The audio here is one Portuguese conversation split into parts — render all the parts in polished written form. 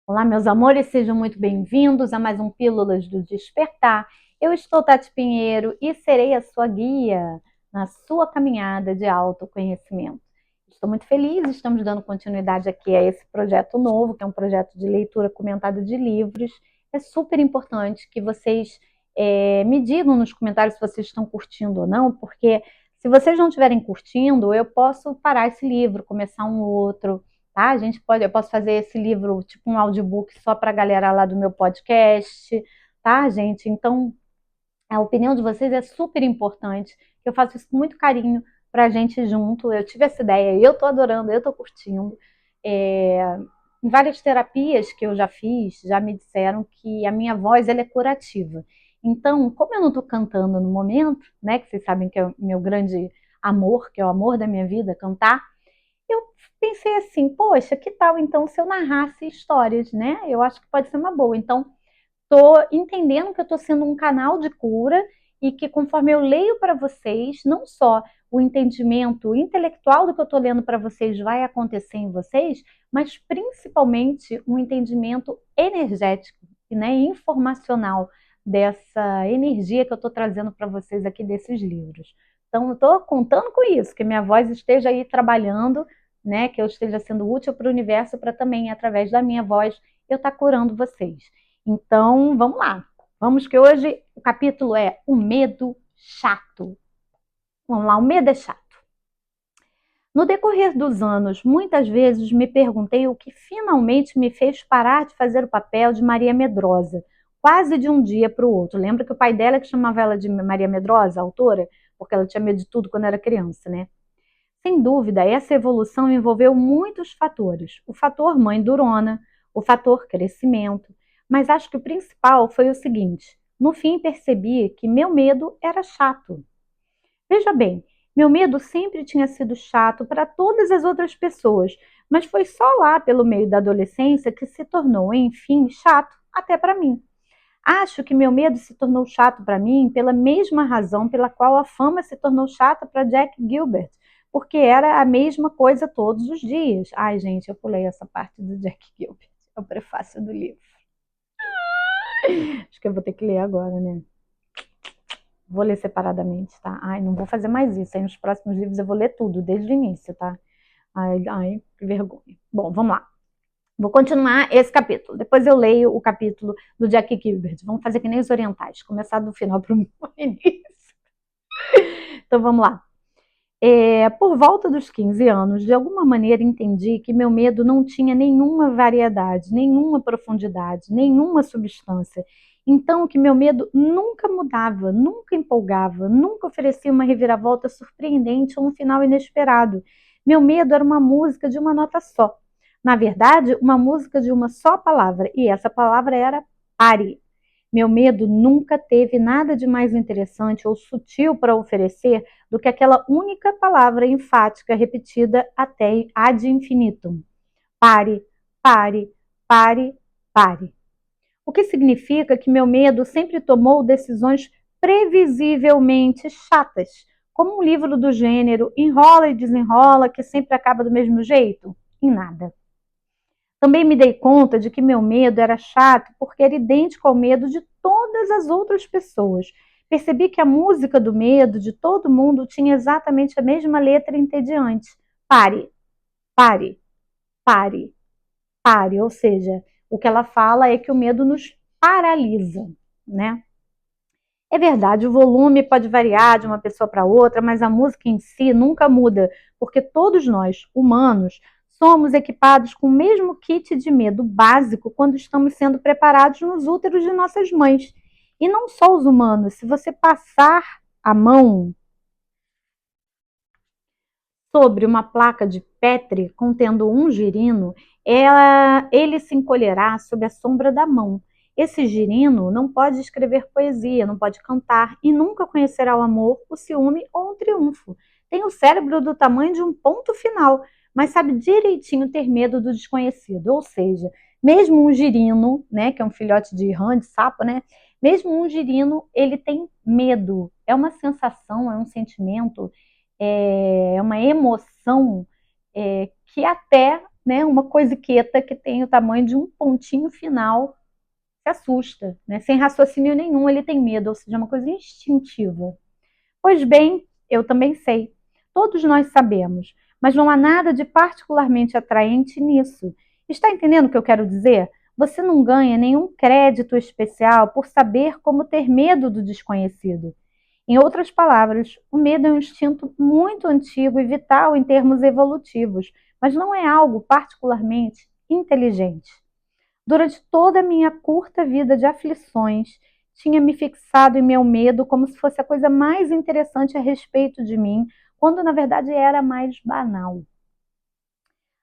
Olá, meus amores, sejam muito bem-vindos a mais um Pílulas do Despertar. Eu estou Tati Pinheiro e serei a sua guia na sua caminhada de autoconhecimento. Estou muito feliz, estamos dando continuidade aqui a esse projeto novo, que é um projeto de leitura comentada de livros. É super importante que vocês me digam nos comentários se vocês estão curtindo ou não, porque se vocês não estiverem curtindo, eu posso parar esse livro, começar um outro. Tá? Eu posso fazer esse livro tipo um audiobook só para a galera lá do meu podcast, tá, gente? Então, a opinião de vocês é super importante. Eu faço isso com muito carinho para a gente junto. Eu tive essa ideia, eu tô adorando, eu tô curtindo. Em várias terapias que eu já fiz, já me disseram que a minha voz ela é curativa. Então, como eu não estou cantando no momento, né, que vocês sabem que é o meu grande amor, que é o amor da minha vida, cantar, eu pensei assim, poxa, que tal então se eu narrasse histórias, né? Eu acho que pode ser uma boa. Então, estou entendendo que eu estou sendo um canal de cura e que conforme eu leio para vocês, não só o entendimento intelectual do que eu estou lendo para vocês vai acontecer em vocês, mas principalmente um entendimento energético, né, informacional dessa energia que eu estou trazendo para vocês aqui desses livros. Então, eu estou contando com isso, que minha voz esteja aí trabalhando, né, que eu esteja sendo útil para o universo para também, através da minha voz, eu estar curando vocês. Então, vamos lá. Vamos que hoje o capítulo é o medo chato. Vamos lá, o medo é chato. No decorrer dos anos, muitas vezes me perguntei o que finalmente me fez parar de fazer o papel de Maria Medrosa, quase de um dia para o outro. Lembra que o pai dela que chamava ela de Maria Medrosa, a autora? Porque ela tinha medo de tudo quando era criança, né? Sem dúvida, essa evolução envolveu muitos fatores. O fator mãe durona, o fator crescimento, mas acho que o principal foi o seguinte: no fim percebi que meu medo era chato. Veja bem, meu medo sempre tinha sido chato para todas as outras pessoas, mas foi só lá pelo meio da adolescência que se tornou, enfim, chato até para mim. Acho que meu medo se tornou chato para mim pela mesma razão pela qual a fama se tornou chata para Jack Gilbert, porque era a mesma coisa todos os dias. Ai, gente, eu pulei essa parte do Jack Gilbert, é o prefácio do livro. Acho que eu vou ter que ler agora, né? Vou ler separadamente, tá? Ai, não vou fazer mais isso. Aí nos próximos livros eu vou ler tudo, desde o início, tá? Ai, que vergonha. Bom, vamos lá. Vou continuar esse capítulo. Depois eu leio o capítulo do Jack Gilbert. Vamos fazer que nem os orientais, começar do final para o início. Então vamos lá. Por volta dos 15 anos, de alguma maneira entendi que meu medo não tinha nenhuma variedade, nenhuma profundidade, nenhuma substância. Então, que meu medo nunca mudava, nunca empolgava, nunca oferecia uma reviravolta surpreendente ou um final inesperado. Meu medo era uma música de uma nota só. Na verdade, uma música de uma só palavra, e essa palavra era pare. Meu medo nunca teve nada de mais interessante ou sutil para oferecer do que aquela única palavra enfática repetida até ad infinitum. Pare, pare, pare, pare. O que significa que meu medo sempre tomou decisões previsivelmente chatas, como um livro do gênero enrola e desenrola que sempre acaba do mesmo jeito? Em nada. Também me dei conta de que meu medo era chato porque era idêntico ao medo de todas as outras pessoas. Percebi que a música do medo de todo mundo tinha exatamente a mesma letra entediante. Pare, pare, pare, pare. Ou seja, o que ela fala é que o medo nos paralisa, né? É verdade, o volume pode variar de uma pessoa para outra, mas a música em si nunca muda, porque todos nós, humanos, somos equipados com o mesmo kit de medo básico quando estamos sendo preparados nos úteros de nossas mães. E não só os humanos, se você passar a mão sobre uma placa de Petri contendo um girino, ele se encolherá sob a sombra da mão. Esse girino não pode escrever poesia, não pode cantar e nunca conhecerá o amor, o ciúme ou um triunfo. Tem o cérebro do tamanho de um ponto final, mas sabe direitinho ter medo do desconhecido. Ou seja, mesmo um girino, né, que é um filhote de rã, de sapo, né, mesmo um girino, ele tem medo. É uma sensação, é um sentimento, é uma emoção que até né? Uma coisiqueta que tem o tamanho de um pontinho final se assusta, né? Sem raciocínio nenhum, ele tem medo, ou seja, é uma coisa instintiva. Pois bem, eu também sei. Todos nós sabemos, mas não há nada de particularmente atraente nisso. Está entendendo o que eu quero dizer? Você não ganha nenhum crédito especial por saber como ter medo do desconhecido. Em outras palavras, o medo é um instinto muito antigo e vital em termos evolutivos, mas não é algo particularmente inteligente. Durante toda a minha curta vida de aflições, tinha me fixado em meu medo como se fosse a coisa mais interessante a respeito de mim, quando na verdade era mais banal.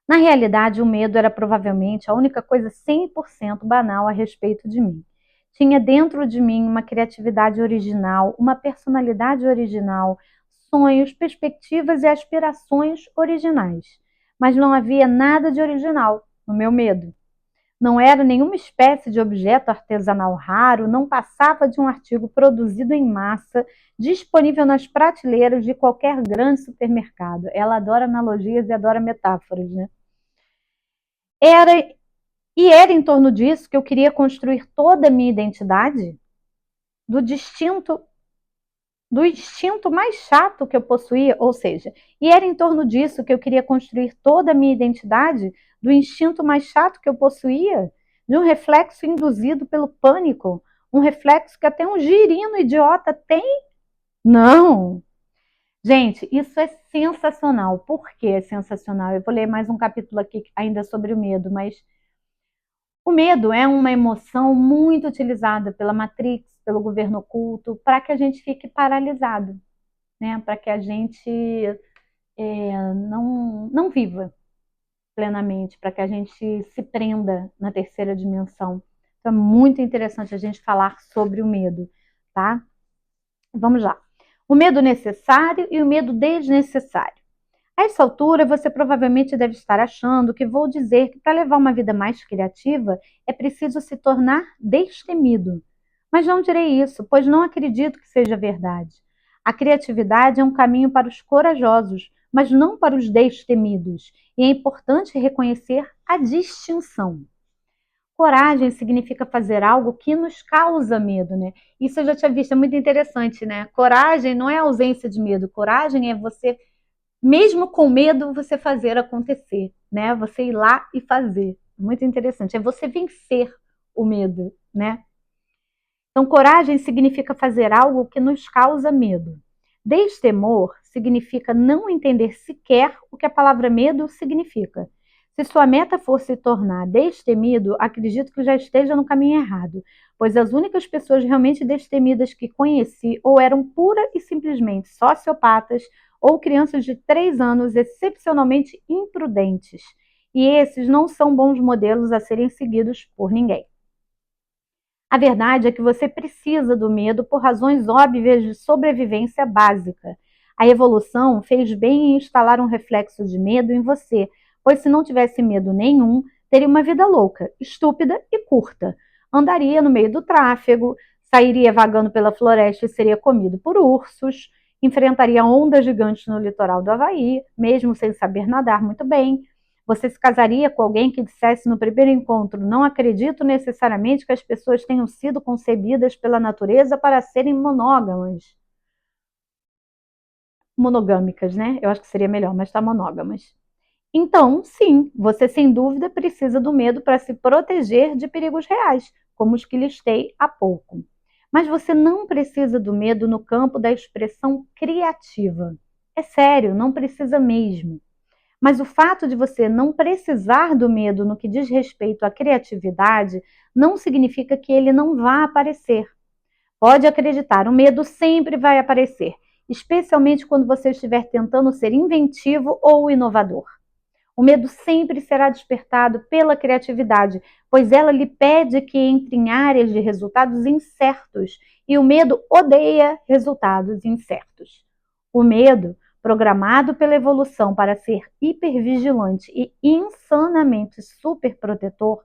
Na realidade, o medo era provavelmente a única coisa 100% banal a respeito de mim. Tinha dentro de mim uma criatividade original, uma personalidade original, sonhos, perspectivas e aspirações originais. Mas não havia nada de original no meu medo. Não era nenhuma espécie de objeto artesanal raro, não passava de um artigo produzido em massa, disponível nas prateleiras de qualquer grande supermercado. Ela adora analogias e adora metáforas, né? Era, era em torno disso que eu queria construir toda a minha identidade, do distinto do instinto mais chato que eu possuía, ou seja, e era em torno disso que eu queria construir toda a minha identidade, do instinto mais chato que eu possuía, de um reflexo induzido pelo pânico, um reflexo que até um girino idiota tem? Não! Gente, isso é sensacional. Por que é sensacional? Eu vou ler mais um capítulo aqui ainda sobre o medo, mas o medo é uma emoção muito utilizada pela Matrix, pelo governo oculto, para que a gente fique paralisado, né? Para que a gente não viva plenamente, para que a gente se prenda na terceira dimensão. Então é muito interessante a gente falar sobre o medo, tá? Vamos lá. O medo necessário e o medo desnecessário. A essa altura, você provavelmente deve estar achando que vou dizer que para levar uma vida mais criativa é preciso se tornar destemido. Mas não direi isso, pois não acredito que seja verdade. A criatividade é um caminho para os corajosos, mas não para os destemidos, e é importante reconhecer a distinção. Coragem significa fazer algo que nos causa medo, né? Isso eu já tinha visto, é muito interessante, né? Coragem não é ausência de medo, coragem é você mesmo com medo, você fazer acontecer, né? Você ir lá e fazer. Muito interessante. É você vencer o medo, né? Então, coragem significa fazer algo que nos causa medo. Destemor significa não entender sequer o que a palavra medo significa. Se sua meta for se tornar destemido, acredito que já esteja no caminho errado, pois as únicas pessoas realmente destemidas que conheci ou eram pura e simplesmente sociopatas ou crianças de 3 anos excepcionalmente imprudentes. E esses não são bons modelos a serem seguidos por ninguém. A verdade é que você precisa do medo por razões óbvias de sobrevivência básica. A evolução fez bem em instalar um reflexo de medo em você, pois se não tivesse medo nenhum, teria uma vida louca, estúpida e curta. Andaria no meio do tráfego, sairia vagando pela floresta e seria comido por ursos, enfrentaria ondas gigantes no litoral do Havaí, mesmo sem saber nadar muito bem. Você se casaria com alguém que dissesse no primeiro encontro: não acredito necessariamente que as pessoas tenham sido concebidas pela natureza para serem monógamas. Monogâmicas, né? Eu acho que seria melhor, mas tá monógamas. Então, sim, você sem dúvida precisa do medo para se proteger de perigos reais, como os que listei há pouco. Mas você não precisa do medo no campo da expressão criativa. É sério, não precisa mesmo. Mas o fato de você não precisar do medo no que diz respeito à criatividade não significa que ele não vá aparecer. Pode acreditar, o medo sempre vai aparecer, especialmente quando você estiver tentando ser inventivo ou inovador. O medo sempre será despertado pela criatividade, pois ela lhe pede que entre em áreas de resultados incertos, e o medo odeia resultados incertos. O medo, programado pela evolução para ser hipervigilante e insanamente superprotetor,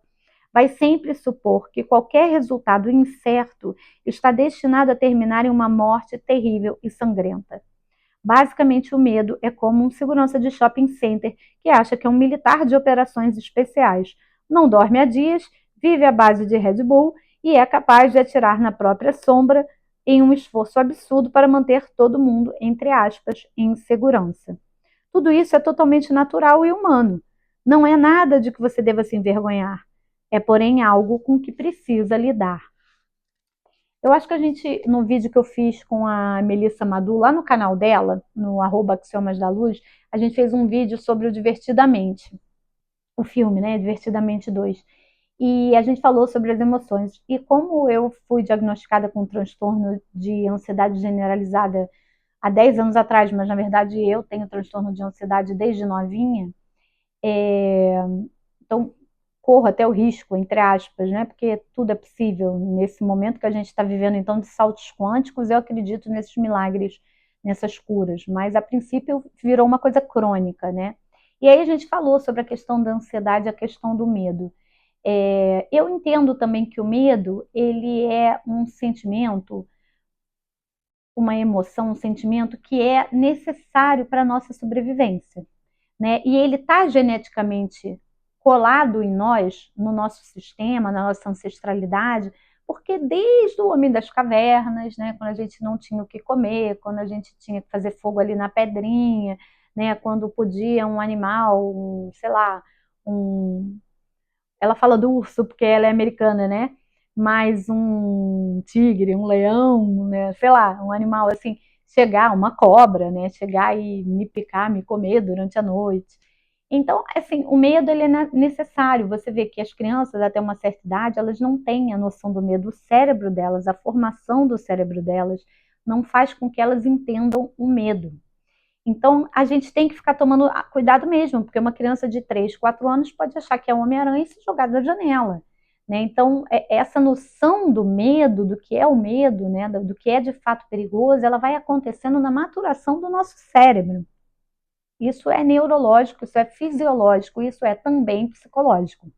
vai sempre supor que qualquer resultado incerto está destinado a terminar em uma morte terrível e sangrenta. Basicamente, o medo é como um segurança de shopping center que acha que é um militar de operações especiais. Não dorme há dias, vive à base de Red Bull e é capaz de atirar na própria sombra em um esforço absurdo para manter todo mundo, entre aspas, em segurança. Tudo isso é totalmente natural e humano. Não é nada de que você deva se envergonhar. É, porém, algo com que precisa lidar. Eu acho que a gente, no vídeo que eu fiz com a Melissa Madu, lá no canal dela, no @Axiomas da Luz, a gente fez um vídeo sobre o Divertidamente, o filme, né? Divertidamente 2. E a gente falou sobre as emoções. E como eu fui diagnosticada com um transtorno de ansiedade generalizada há 10 anos atrás, mas na verdade eu tenho transtorno de ansiedade desde novinha, então corro até o risco, entre aspas, né? Porque tudo é possível nesse momento que a gente está vivendo, então, de saltos quânticos. Eu acredito nesses milagres, nessas curas, mas a princípio virou uma coisa crônica, né? E aí a gente falou sobre a questão da ansiedade, a questão do medo. Eu entendo também que o medo, ele é um sentimento, uma emoção, um sentimento que é necessário para a nossa sobrevivência, né? E ele está geneticamente colado em nós, no nosso sistema, na nossa ancestralidade, porque desde o homem das cavernas, né, quando a gente não tinha o que comer, quando a gente tinha que fazer fogo ali na pedrinha, né, quando podia um animal, sei lá, um, ela fala do urso porque ela é americana, né? Mas um tigre, um leão, né? Sei lá, um animal assim, chegar, uma cobra, né? Chegar e me picar, me comer durante a noite. Então, assim, o medo ele é necessário. Você vê que as crianças até uma certa idade, elas não têm a noção do medo. O cérebro delas, a formação do cérebro delas, não faz com que elas entendam o medo. Então, a gente tem que ficar tomando cuidado mesmo, porque uma criança de 3, 4 anos pode achar que é um Homem-Aranha e se jogar da janela. Né? Então, essa noção do medo, do que é o medo, né? Do que é de fato perigoso, ela vai acontecendo na maturação do nosso cérebro. Isso é neurológico, isso é fisiológico, isso é também psicológico.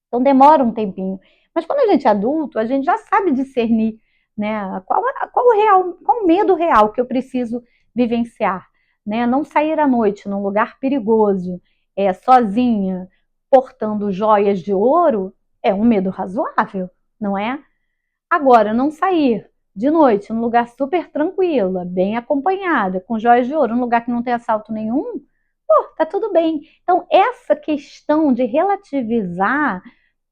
Então, demora um tempinho. Mas quando a gente é adulto, a gente já sabe discernir, né? Qual o medo real que eu preciso vivenciar, né? Não sair à noite num lugar perigoso, sozinha, portando joias de ouro, é um medo razoável, não é? Agora, não sair de noite num lugar super tranquila, bem acompanhada, com joias de ouro, num lugar que não tem assalto nenhum, pô, tá tudo bem. Então, essa questão de relativizar,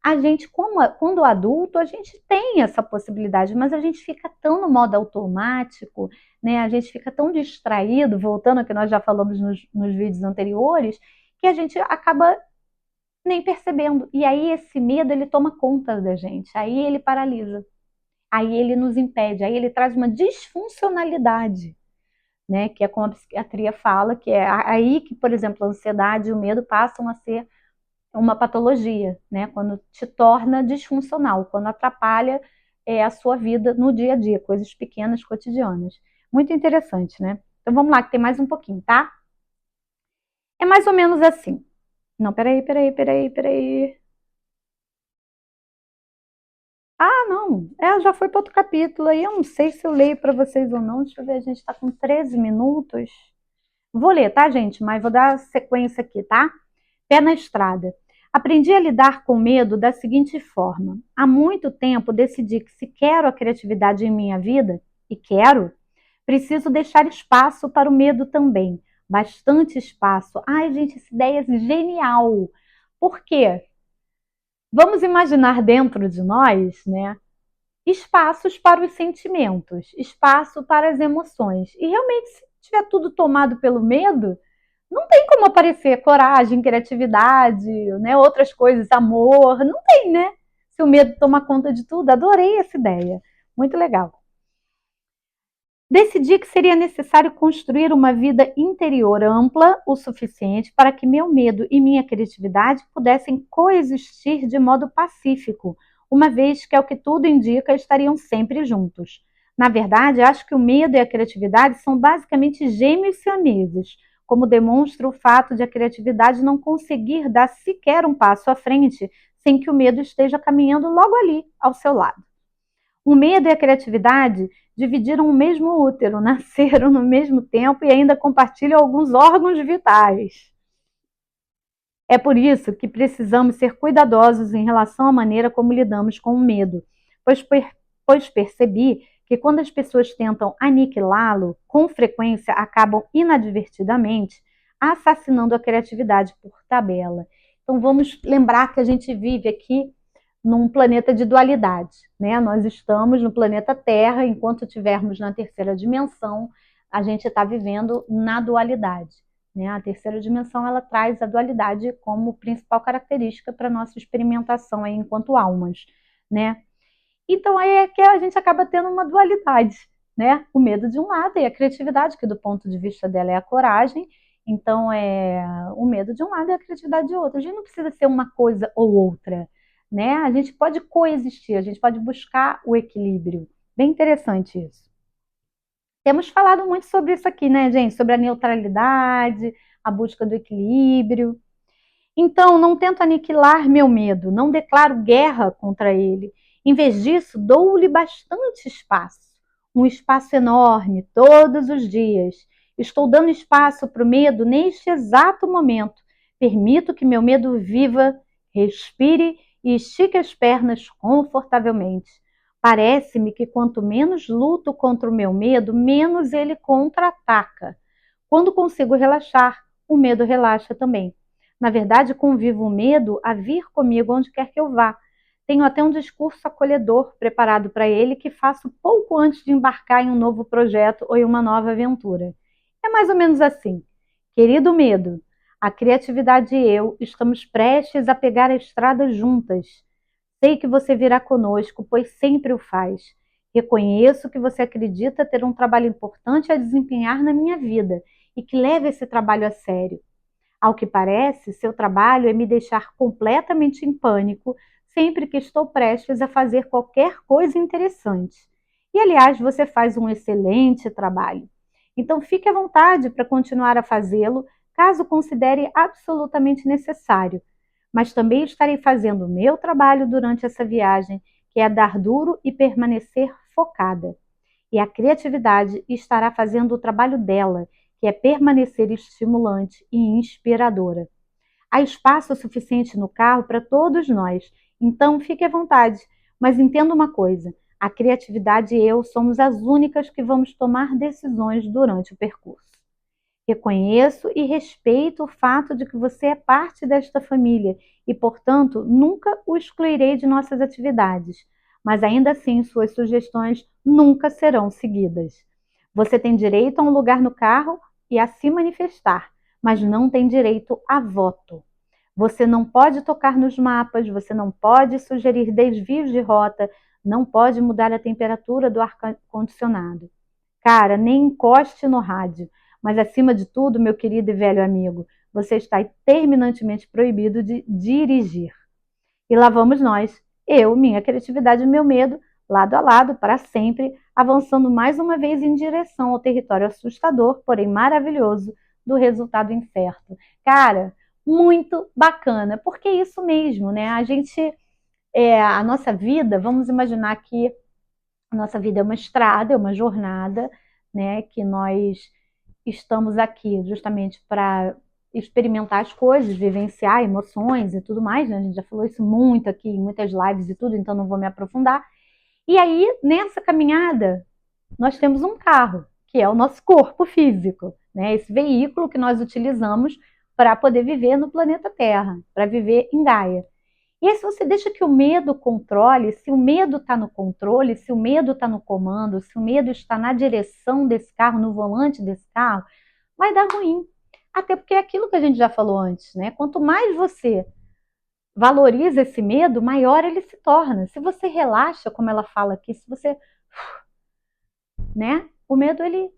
a gente, quando adulto, a gente tem essa possibilidade, mas a gente fica tão no modo automático, né? A gente fica tão distraído, voltando ao que nós já falamos nos vídeos anteriores, que a gente acaba nem percebendo. E aí esse medo, ele toma conta da gente, aí ele paralisa, aí ele nos impede, aí ele traz uma disfuncionalidade, né? Que é como a psiquiatria fala, que é aí que, por exemplo, a ansiedade e o medo passam a ser uma patologia, né? Quando te torna disfuncional, quando atrapalha a sua vida no dia a dia, coisas pequenas, cotidianas. Muito interessante, né? Então vamos lá, que tem mais um pouquinho, tá? É mais ou menos assim. Não, peraí. Ah, não, já foi para outro capítulo aí, eu não sei se eu leio para vocês ou não. Deixa eu ver, a gente está com 13 minutos. Vou ler, tá, gente? Mas vou dar sequência aqui, tá? Pé na estrada. Aprendi a lidar com medo da seguinte forma: há muito tempo decidi que se quero a criatividade em minha vida, e quero, preciso deixar espaço para o medo também. Bastante espaço. Ai, gente, essa ideia é genial. Por quê? Vamos imaginar dentro de nós, né, espaços para os sentimentos, espaço para as emoções. E realmente, se tiver tudo tomado pelo medo, não tem como aparecer coragem, criatividade, né? Outras coisas, amor, não tem, né? Se o medo toma conta de tudo, adorei essa ideia, muito legal. Decidi que seria necessário construir uma vida interior ampla o suficiente para que meu medo e minha criatividade pudessem coexistir de modo pacífico, uma vez que, ao que tudo indica, estariam sempre juntos. Na verdade, acho que o medo e a criatividade são basicamente gêmeos siameses, como demonstra o fato de a criatividade não conseguir dar sequer um passo à frente sem que o medo esteja caminhando logo ali, ao seu lado. O medo e a criatividade dividiram o mesmo útero, nasceram no mesmo tempo e ainda compartilham alguns órgãos vitais. É por isso que precisamos ser cuidadosos em relação à maneira como lidamos com o medo, pois percebi que quando as pessoas tentam aniquilá-lo, com frequência acabam inadvertidamente assassinando a criatividade por tabela. Então vamos lembrar que a gente vive aqui num planeta de dualidade, né? Nós estamos no planeta Terra, enquanto estivermos na terceira dimensão, a gente está vivendo na dualidade, né? A terceira dimensão ela traz a dualidade como principal característica para a nossa experimentação aí enquanto almas, né? Então aí é que a gente acaba tendo uma dualidade, né? O medo de um lado e a criatividade, que do ponto de vista dela é a coragem, então é o medo de um lado e a criatividade de outro. A gente não precisa ser uma coisa ou outra, né? A gente pode coexistir, a gente pode buscar o equilíbrio. Bem interessante isso. Temos falado muito sobre isso aqui, né, gente? Sobre a neutralidade, a busca do equilíbrio. Então, não tento aniquilar meu medo, não declaro guerra contra ele. Em vez disso, dou-lhe bastante espaço, um espaço enorme, todos os dias. Estou dando espaço para o medo neste exato momento. Permito que meu medo viva, respire e estique as pernas confortavelmente. Parece-me que quanto menos luto contra o meu medo, menos ele contra-ataca. Quando consigo relaxar, o medo relaxa também. Na verdade, convivo o medo a vir comigo onde quer que eu vá. Tenho até um discurso acolhedor preparado para ele que faço pouco antes de embarcar em um novo projeto ou em uma nova aventura. É mais ou menos assim. Querido medo, a criatividade e eu estamos prestes a pegar a estrada juntas. Sei que você virá conosco, pois sempre o faz. Reconheço que você acredita ter um trabalho importante a desempenhar na minha vida e que leva esse trabalho a sério. Ao que parece, seu trabalho é me deixar completamente em pânico sempre que estou prestes a fazer qualquer coisa interessante. E, aliás, você faz um excelente trabalho. Então, fique à vontade para continuar a fazê-lo, caso considere absolutamente necessário. Mas também estarei fazendo o meu trabalho durante essa viagem, que é dar duro e permanecer focada. E a criatividade estará fazendo o trabalho dela, que é permanecer estimulante e inspiradora. Há espaço suficiente no carro para todos nós, então fique à vontade, mas entenda uma coisa: a criatividade e eu somos as únicas que vamos tomar decisões durante o percurso. Reconheço e respeito o fato de que você é parte desta família e, portanto, nunca o excluirei de nossas atividades, mas ainda assim suas sugestões nunca serão seguidas. Você tem direito a um lugar no carro e a se manifestar, mas não tem direito a voto. Você não pode tocar nos mapas, você não pode sugerir desvios de rota, não pode mudar a temperatura do ar-condicionado. Cara, nem encoste no rádio. Mas, acima de tudo, meu querido e velho amigo, você está terminantemente proibido de dirigir. E lá vamos nós, eu, minha criatividade e meu medo, lado a lado, para sempre, avançando mais uma vez em direção ao território assustador, porém maravilhoso, do resultado incerto. Cara, muito bacana, porque é isso mesmo, né? A nossa vida, vamos imaginar que a nossa vida é uma estrada, é uma jornada, né? Que nós estamos aqui justamente para experimentar as coisas, vivenciar emoções e tudo mais, né? A gente já falou isso muito aqui em muitas lives e tudo, então não vou me aprofundar. E aí, nessa caminhada, nós temos um carro, que é o nosso corpo físico, né? Esse veículo que nós utilizamos para poder viver no planeta Terra, para viver em Gaia. E aí, se você deixa que o medo controle, se o medo está no controle, se o medo está no comando, se o medo está na direção desse carro, no volante desse carro, vai dar ruim. Até porque é aquilo que a gente já falou antes, né? Quanto mais você valoriza esse medo, maior ele se torna. Se você relaxa, como ela fala aqui, se você, né? O medo ele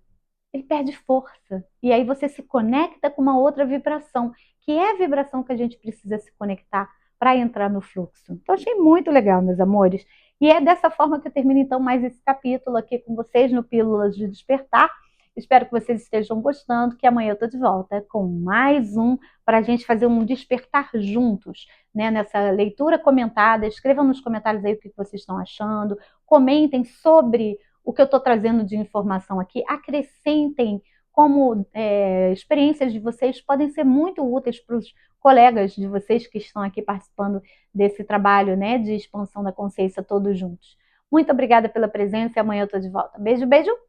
perde força. E aí você se conecta com uma outra vibração, que é a vibração que a gente precisa se conectar para entrar no fluxo. Então, achei muito legal, meus amores. E é dessa forma que eu termino, então, mais esse capítulo aqui com vocês no Pílulas de Despertar. Espero que vocês estejam gostando, que amanhã eu estou de volta com mais um para a gente fazer um despertar juntos, né? Nessa leitura comentada. Escrevam nos comentários aí o que vocês estão achando. Comentem sobre o que eu estou trazendo de informação aqui, acrescentem como experiências de vocês podem ser muito úteis para os colegas de vocês que estão aqui participando desse trabalho, né, de expansão da consciência todos juntos. Muito obrigada pela presença e amanhã eu estou de volta. Beijo, beijo!